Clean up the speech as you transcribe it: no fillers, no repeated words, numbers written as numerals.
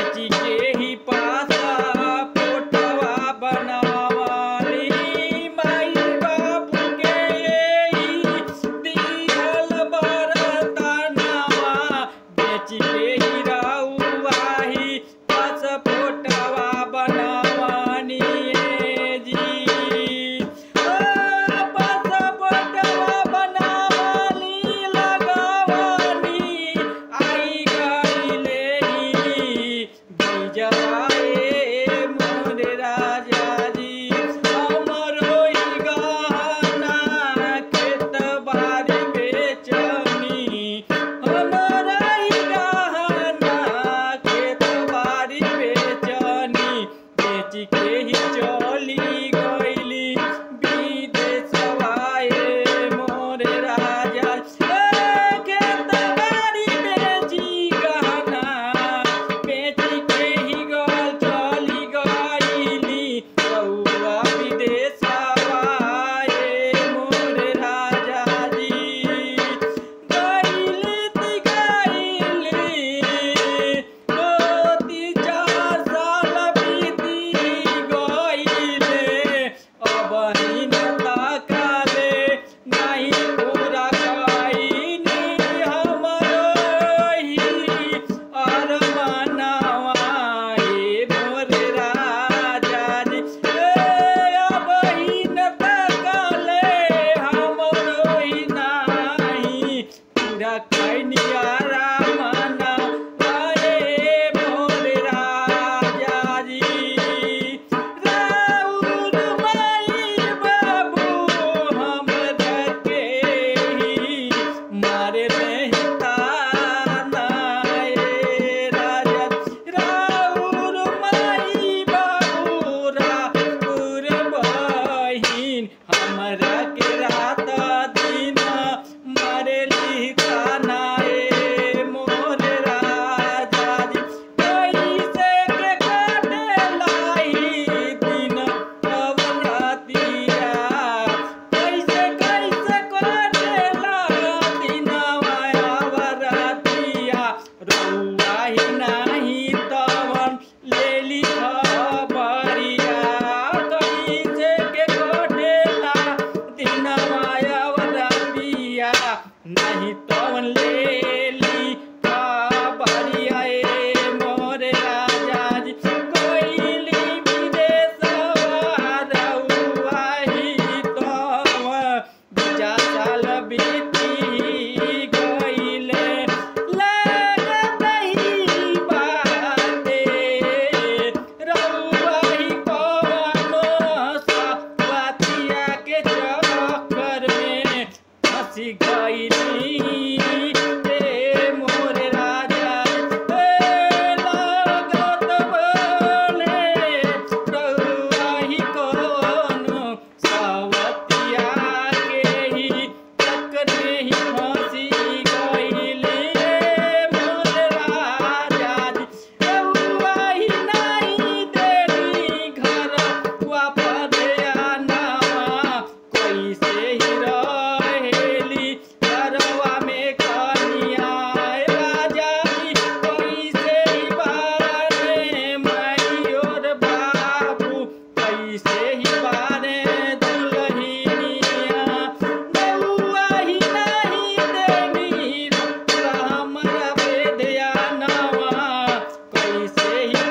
बेची के ही पासा पोटवा बनावाली माई बाबू के यही दिहल बरतनवा बेची के ही रउआही पास पोटवा बनावानी जी पास पोटवा बनावाली लगावानी आई गईले बीजवाए मोरे राजा जी हमरो ही गहना खेत बाड़ी बेचनी हमरा ही गहना खेत बाड़ी बेचनी बेची के ही चली गईली विदेशवाए मोरे राजा खेत बाड़ी बेची गहना बेची के ही चली गईली रउआ विदेशवाए मोरे राजा जी गईली ती गईली 2-4 साल बीती गईले अबही न ताकाले नहीं पूरा कईनी हमरो ही अरमानवा मोरे राजा जी अबही न ताकाले हमरो ही नहीं पूरा कईनी अरमानवा मोरे राजा जी राउर माई बाबू हमरा के ही मारे मेहताना राजा राउर माई बाबू राउर बहिन हमरा के रात दिन मारे लिखाना मोरे राजा जी कैसे के काटे लाई दिन पवन रातिया कैसे कैसे काटे ला दिन रातिया रउआ ही नाही तवन लेली खबरिया कैसे के काटे ला दिन रातिया नहीं तवन लेली खबरिया मोरे राजा जी कोइली विदेशवा रउआ ही तवन 2-4 साल बीती गईले लागत ही बाटे रउआ ही कवनो सवतिया के चक्कर में फंसी गईली मोरे राजा लागत बोले रउआ ही कवनो सवतिया के ही चक्कर में ही फंसी गईली मोरे राजा जी रउआ ही नहीं देली घर वापस आनवा कैसे ही रहेली घरवा में कनिया राजा जी कैसे ही बारे माई और बाबू कैसे ही बारे दुल्हनिया रउआ ही नहीं देली हमरा पे ध्यानवा कैसे ही